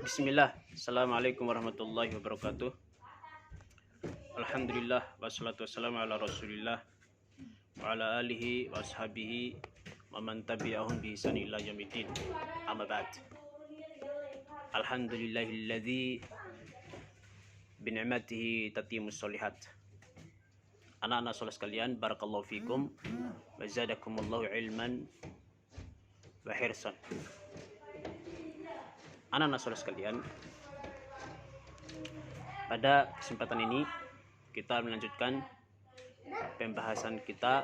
Bismillah. Assalamualaikum warahmatullahi wabarakatuh. Alhamdulillah wassalatu wassalamu ala Rasulillah wa ala alihi wa ashabihi wa man tabi'ahum bi ihsan ila yaumiddin. Amma ba'd. Alhamdulillahilladzi bi ni'matihi tatimmus sholihat. Anak-anak soleh sekalian, barakallahu fikum wa zadakumullahu ilman wa hirsan. Anak-anak soleh sekalian, pada kesempatan ini kita melanjutkan pembahasan kita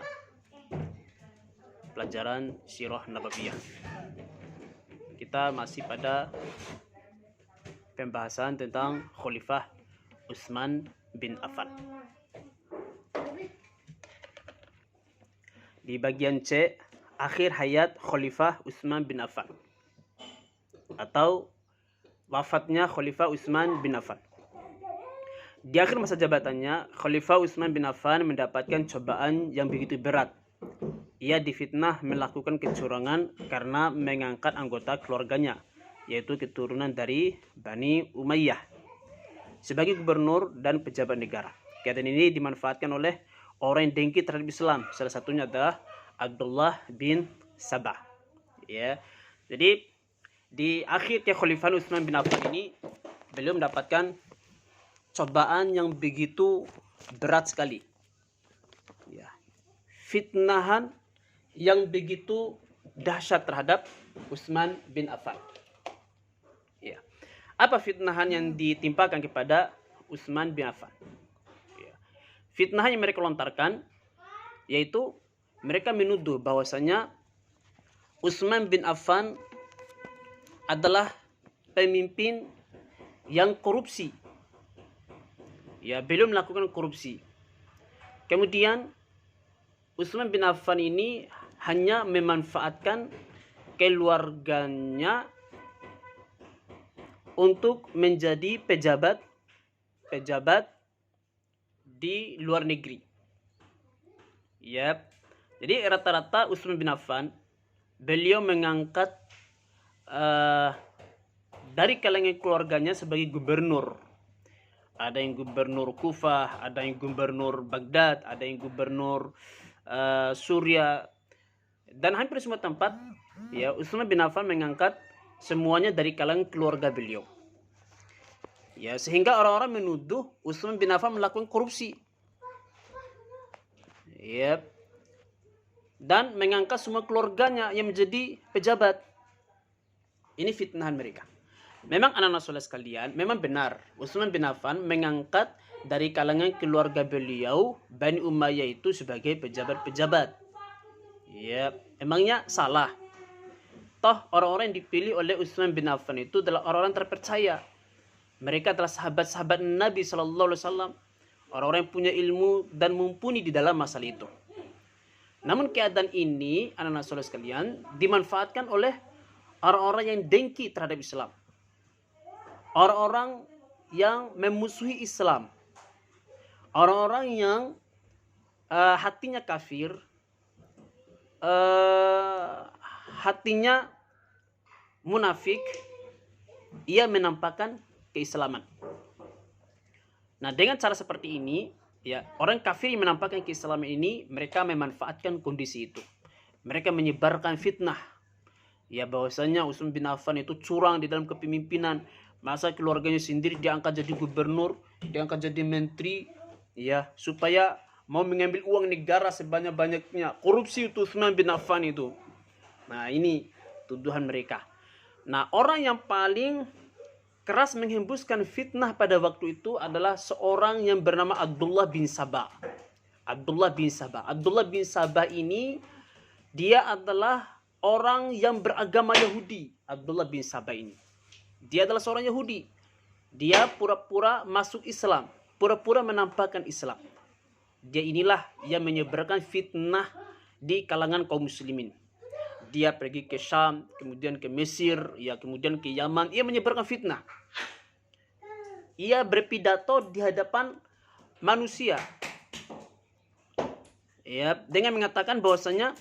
pelajaran Sirah Nabawiyah. Kita masih pada pembahasan tentang Khalifah Utsman bin Affan. Di bagian C, akhir hayat Khalifah Utsman bin Affan atau wafatnya Khalifah Utsman bin Affan. Di akhir masa jabatannya, Khalifah Utsman bin Affan mendapatkan cobaan yang begitu berat. Ia difitnah melakukan kecurangan karena mengangkat anggota keluarganya, yaitu keturunan dari Bani Umayyah, sebagai gubernur dan pejabat negara. Keadaan ini dimanfaatkan oleh orang yang dengki terhadap Islam. Salah satunya adalah Abdullah bin Sabah. Ya, jadi di akhir Khalifah Utsman bin Affan ini beliau mendapatkan cobaan yang begitu berat sekali. Ya. Fitnahan yang begitu dahsyat terhadap Utsman bin Affan. Ya. Apa fitnahan yang ditimpakan kepada Utsman bin Affan? Ya. Fitnahan yang mereka lontarkan yaitu mereka menuduh bahwasanya Utsman bin Affan adalah pemimpin yang korupsi. Ya, beliau melakukan korupsi. Kemudian Utsman bin Affan ini hanya memanfaatkan keluarganya untuk menjadi pejabat di luar negeri. Ya. Jadi rata-rata Utsman bin Affan beliau mengangkat dari kalangan keluarganya sebagai gubernur. Ada yang gubernur Kufah, ada yang gubernur Baghdad, ada yang gubernur Suria, dan hampir semua tempat. Ya, Utsman bin Affan mengangkat semuanya dari kalangan keluarga beliau. Ya, sehingga orang-orang menuduh Utsman bin Affan melakukan korupsi. Ya, dan mengangkat semua keluarganya yang menjadi pejabat. Ini fitnahan mereka. Memang anak-anak soleh sekalian, memang benar Utsman bin Affan mengangkat dari kalangan keluarga beliau Bani Umayyah itu sebagai pejabat-pejabat. Ya, emangnya salah? Toh orang-orang yang dipilih oleh Utsman bin Affan itu adalah orang-orang terpercaya. Mereka adalah sahabat-sahabat Nabi Sallallahu Alaihi Wasallam, orang-orang yang punya ilmu dan mumpuni di dalam masalah itu. Namun keadaan ini anak-anak soleh sekalian dimanfaatkan oleh orang-orang yang dengki terhadap Islam, orang-orang yang memusuhi Islam, orang-orang yang hatinya kafir, hatinya munafik, ia menampakkan keislaman. Nah, dengan cara seperti ini, ya, orang kafir yang menampakkan keislaman ini, mereka memanfaatkan kondisi itu. Mereka menyebarkan fitnah. Ya, bahwasanya Utsman bin Affan itu curang di dalam kepemimpinan, masa keluarganya sendiri diangkat jadi gubernur, diangkat jadi menteri, ya, supaya mau mengambil uang negara sebanyak-banyaknya. Korupsi itu Utsman bin Affan itu. Nah, ini tuduhan mereka. Nah, orang yang paling keras menghembuskan fitnah pada waktu itu adalah seorang yang bernama Abdullah bin Sabah. Abdullah bin Sabah. Abdullah bin Sabah ini dia adalah orang yang beragama Yahudi. Abdullah bin Sabah ini, dia adalah seorang Yahudi. Dia pura-pura masuk Islam, pura-pura menampakkan Islam. Dia inilah yang menyebarkan fitnah di kalangan kaum muslimin. Dia pergi ke Syam, kemudian ke Mesir, ya, kemudian ke Yaman. Ia menyebarkan fitnah. Ia berpidato di hadapan manusia, ya, dengan mengatakan bahwasanya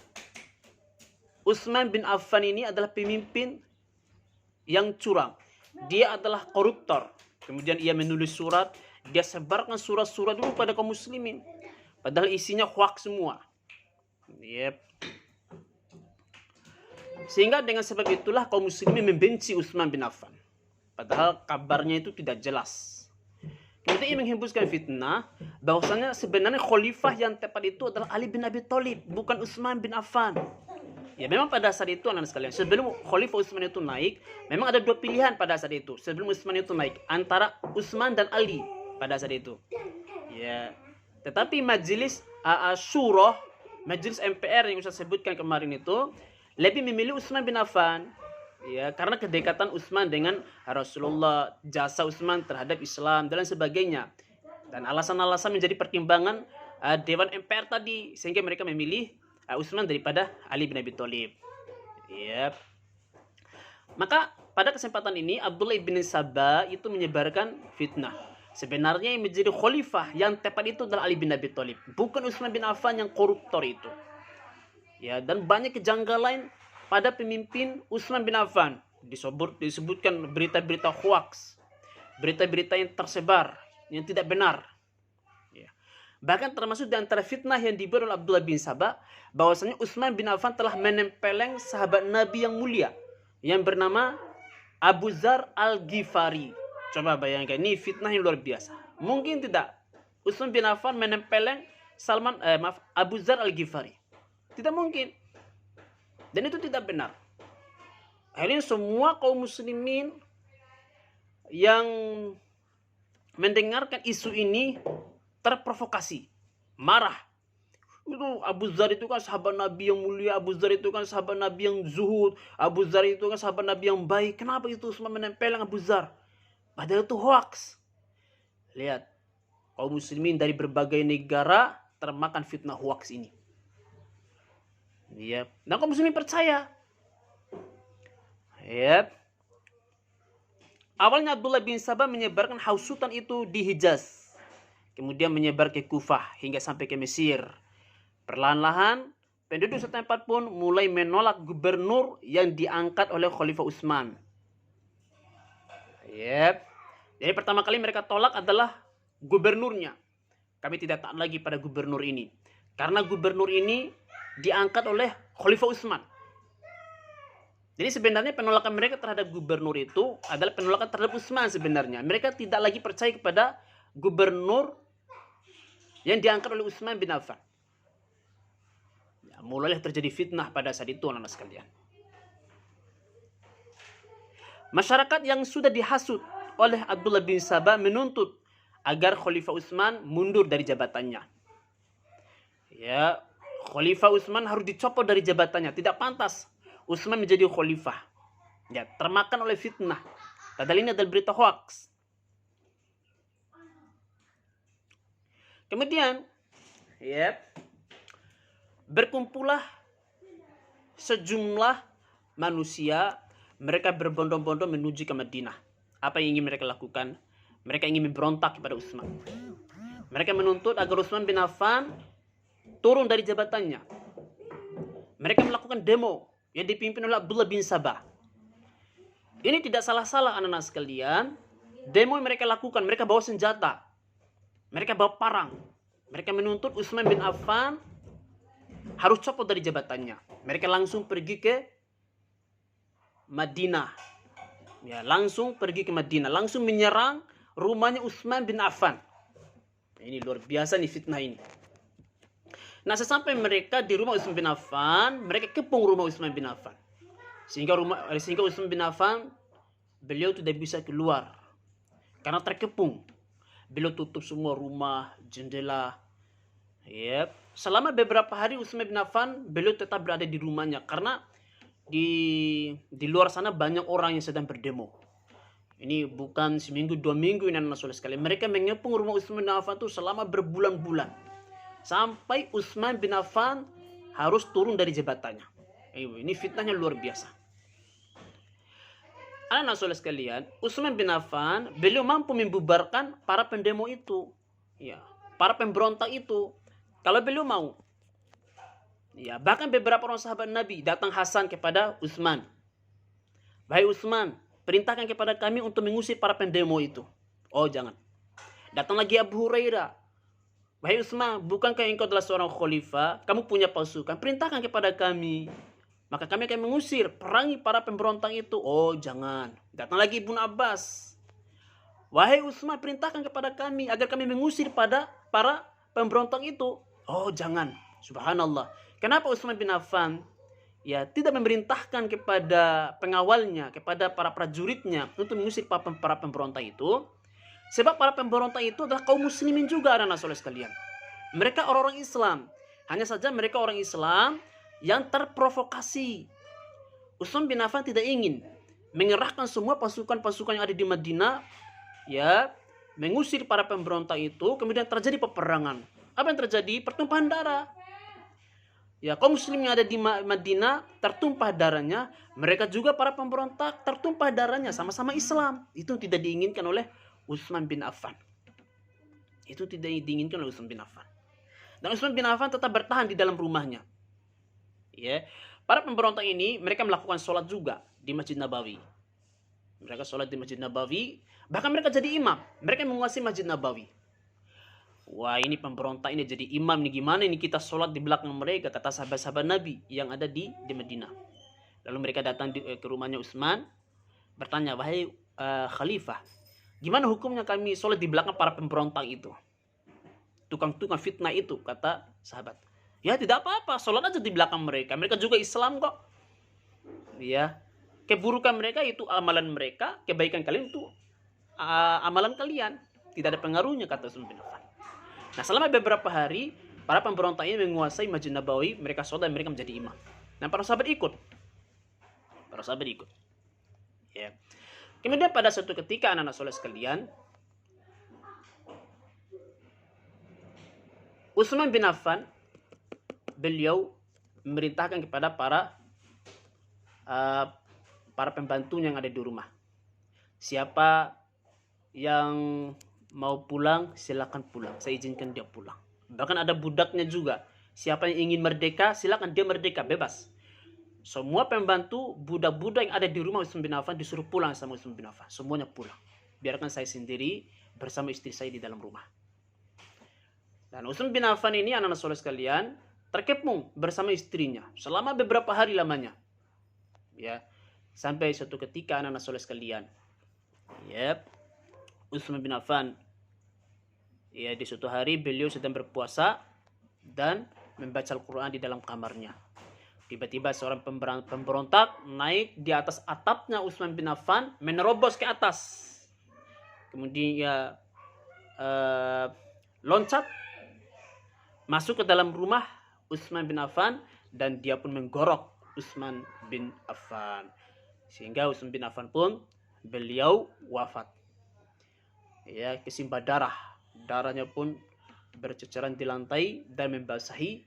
Utsman bin Affan ini adalah pemimpin yang curang. dia adalah koruptor. Kemudian ia menulis surat, dia sebarkan surat-surat dulu pada kaum muslimin. Padahal isinya hoax semua. Yep. Sehingga dengan sebab itulah kaum muslimin membenci Utsman bin Affan. Padahal kabarnya itu tidak jelas. Kemudian ia menghembuskan fitnah bahwasanya sebenarnya khalifah yang tepat itu adalah Ali bin Abi Thalib, bukan Utsman bin Affan. Ya memang pada saat itu anak-anak sekalian, sebelum Khalifah Utsman itu naik, memang ada dua pilihan pada saat itu. Sebelum Utsman itu naik, antara Utsman dan Ali pada saat itu. Ya, tetapi majelis Syuro, majelis MPR yang saya sebutkan kemarin itu lebih memilih Utsman bin Affan. Ya, karena kedekatan Utsman dengan Rasulullah, jasa Utsman terhadap Islam dan sebagainya. Dan alasan-alasan menjadi pertimbangan Dewan MPR tadi, sehingga mereka memilih Utsman daripada Ali bin Abi Thalib. Yep. Maka pada kesempatan ini Abdullah bin Sabah itu menyebarkan fitnah. Sebenarnya yang menjadi khalifah yang tepat itu adalah Ali bin Abi Thalib, bukan Utsman bin Affan yang koruptor itu. Ya, dan banyak kejanggalan pada pemimpin Utsman bin Affan. Disebutkan berita-berita hoax, berita-berita yang tersebar yang tidak benar. Bahkan termasuk di antara fitnah yang diberi oleh Abdullah bin Sabah, bahwasanya Utsman bin Affan telah menempeleng sahabat Nabi yang mulia yang bernama Abu Dzar Al-Ghifari. Coba bayangkan, ini fitnah yang luar biasa. Mungkin tidak Utsman bin Affan menempeleng Abu Dzar Al-Ghifari. Tidak mungkin. Dan itu tidak benar. Akhirnya semua kaum muslimin yang mendengarkan isu ini terprovokasi, marah. Itu Abu Dzar itu kan sahabat Nabi yang mulia, Abu Dzar itu kan sahabat Nabi yang zuhud, Abu Dzar itu kan sahabat Nabi yang baik. Kenapa itu semua menempeleng Abu Dzar? Padahal itu hoax. Lihat, kaum muslimin dari berbagai negara termakan fitnah hoax ini. Ya, dan kaum muslimin percaya. Ya. Awalnya Abdullah bin Sabah menyebarkan hausutan itu di Hijaz. Kemudian menyebar ke Kufah hingga sampai ke Mesir. Perlahan-lahan penduduk setempat pun mulai menolak gubernur yang diangkat oleh Khalifah Utsman. Yep. Jadi pertama kali mereka tolak adalah gubernurnya. Kami tidak taat lagi pada gubernur ini. Karena gubernur ini diangkat oleh Khalifah Utsman. Jadi sebenarnya penolakan mereka terhadap gubernur itu adalah penolakan terhadap Utsman sebenarnya. Mereka tidak lagi percaya kepada gubernur yang diangkat oleh Utsman bin Affan. Ya, mulailah terjadi fitnah pada saat itu anak-anak sekalian. Masyarakat yang sudah dihasut oleh Abdullah bin Sabah menuntut agar Khalifah Utsman mundur dari jabatannya. Ya, Khalifah Utsman harus dicopot dari jabatannya. Tidak pantas Utsman menjadi khalifah. Ya, termakan oleh fitnah. Padahal ini adalah berita hoax. Kemudian, ya, berkumpullah sejumlah manusia, mereka berbondong-bondong menuju ke Madinah. Apa yang ingin mereka lakukan? Mereka ingin memberontak kepada Utsman. Mereka menuntut agar Utsman bin Affan turun dari jabatannya. Mereka melakukan demo yang dipimpin oleh Abdullah bin Sabah. Ini tidak salah-salah anak-anak sekalian. Demo yang mereka lakukan, mereka bawa senjata. Mereka bawa parang. Mereka menuntut Utsman bin Affan harus copot dari jabatannya. Mereka langsung pergi ke Madinah. Ya, langsung pergi ke Madinah. Langsung menyerang rumahnya Utsman bin Affan. Ini luar biasa nih fitnah ini. Nah, sesampai mereka di rumah Utsman bin Affan, mereka kepung rumah Utsman bin Affan. Sehingga Utsman bin Affan, beliau tidak bisa keluar. Karena terkepung. Beliau tutup semua rumah, jendela. Yep. Selama beberapa hari Utsman bin Affan, beliau tetap berada di rumahnya. Karena di luar sana banyak orang yang sedang berdemo. Ini bukan seminggu, 2 minggu ini anak soleh sekali. Mereka mengepung rumah Utsman bin Affan itu selama berbulan-bulan. Sampai Utsman bin Affan harus turun dari jabatannya. Ini fitnahnya luar biasa. Anak soleh sekalian, Utsman bin Affan beliau mampu membubarkan para pendemo itu, ya, para pemberontak itu, kalau beliau mau. Ya, bahkan beberapa orang sahabat Nabi datang Hasan kepada Utsman. Wahai Utsman, perintahkan kepada kami untuk mengusir para pendemo itu. Oh, jangan. Datang lagi Abu Hurairah. Wahai Utsman, bukankah engkau adalah seorang khalifah? Kamu punya pasukan, perintahkan kepada kami. Maka kami akan mengusir, perangi para pemberontak itu. Oh, jangan. Datang lagi Ibnu Abbas. Wahai Utsman, perintahkan kepada kami agar kami mengusir pada para pemberontak itu. Oh, jangan. Subhanallah. Kenapa Utsman bin Affan tidak memerintahkan kepada pengawalnya, kepada para prajuritnya untuk mengusir para pemberontak itu? Sebab para pemberontak itu adalah kaum muslimin juga, anak-anak soleh sekalian. Mereka orang-orang Islam. Hanya saja mereka orang Islam yang terprovokasi. Utsman bin Affan tidak ingin mengerahkan semua pasukan-pasukan yang ada di Madinah, mengusir para pemberontak itu, kemudian terjadi peperangan. Apa yang terjadi? Pertumpahan darah. Kaum muslim yang ada di Madinah tertumpah darahnya, mereka juga para pemberontak tertumpah darahnya, sama-sama Islam. Itu tidak diinginkan oleh Utsman bin Affan. Itu tidak diinginkan oleh Utsman bin Affan. Dan Utsman bin Affan tetap bertahan di dalam rumahnya. Para pemberontak ini mereka melakukan sholat juga di Masjid Nabawi. Mereka sholat di Masjid Nabawi, bahkan mereka jadi imam. Mereka menguasai Masjid Nabawi. Wah, ini pemberontak ini jadi imam nih, gimana ini kita sholat di belakang mereka, kata sahabat-sahabat Nabi yang ada di Madinah. Lalu mereka datang ke rumahnya Utsman, bertanya, wahai khalifah, gimana hukumnya kami sholat di belakang para pemberontak itu, tukang-tukang fitnah itu, kata sahabat. Ya tidak apa-apa, sholat aja di belakang mereka, mereka juga Islam kok. Keburukan mereka itu amalan mereka, kebaikan kalian itu amalan kalian, tidak ada pengaruhnya, kata Utsman bin Affan. Nah, selama beberapa hari para pemberontak ini menguasai Masjid Nabawi, mereka sholat dan mereka menjadi imam. Nah, para sahabat ikut. Kemudian pada suatu ketika, anak-anak soleh sekalian, Utsman bin Affan, beliau memerintahkan kepada para pembantu yang ada di rumah, siapa yang mau pulang, silakan pulang. Saya izinkan dia pulang. Bahkan ada budaknya juga. Siapa yang ingin merdeka, silakan dia merdeka, bebas. Semua pembantu, budak-budak yang ada di rumah Utsman bin Affan disuruh pulang sama Utsman bin Affan. Semuanya pulang. Biarkan saya sendiri bersama istri saya di dalam rumah. Dan Utsman bin Affan ini, anak-anak soleh sekalian, terkepung bersama istrinya selama beberapa hari lamanya. Sampai suatu ketika, anak-anak soleh sekalian, Utsman bin Affan, di suatu hari beliau sedang berpuasa dan membaca Al-Quran di dalam kamarnya. Tiba-tiba seorang pemberontak naik di atas atapnya Utsman bin Affan, menerobos ke atas. Kemudian loncat masuk ke dalam rumah Utsman bin Affan dan dia pun menggorok Utsman bin Affan. Sehingga Utsman bin Affan pun beliau wafat. Kesimpan darah. Darahnya pun berceceran di lantai dan membasahi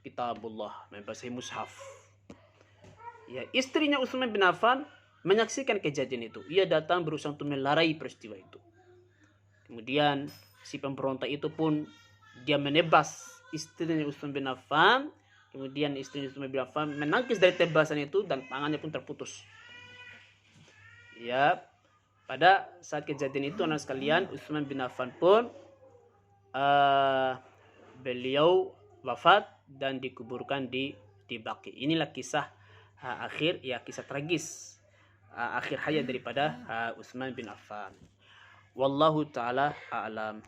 kitabullah, membasahi mushaf. Istrinya Utsman bin Affan menyaksikan kejadian itu. Ia datang berusaha untuk melarai peristiwa itu. Kemudian si pemberontak itu pun dia menebas istrinya Utsman bin Affan. Kemudian istrinya Utsman bin Affan menangkis dari tebasan itu dan tangannya pun terputus. Pada saat kejadian itu, anak sekalian, Utsman bin Affan pun beliau wafat dan dikuburkan di Baqi. Inilah kisah akhir, kisah tragis akhir hayat daripada Utsman bin Affan. Wallahu taala a'lam.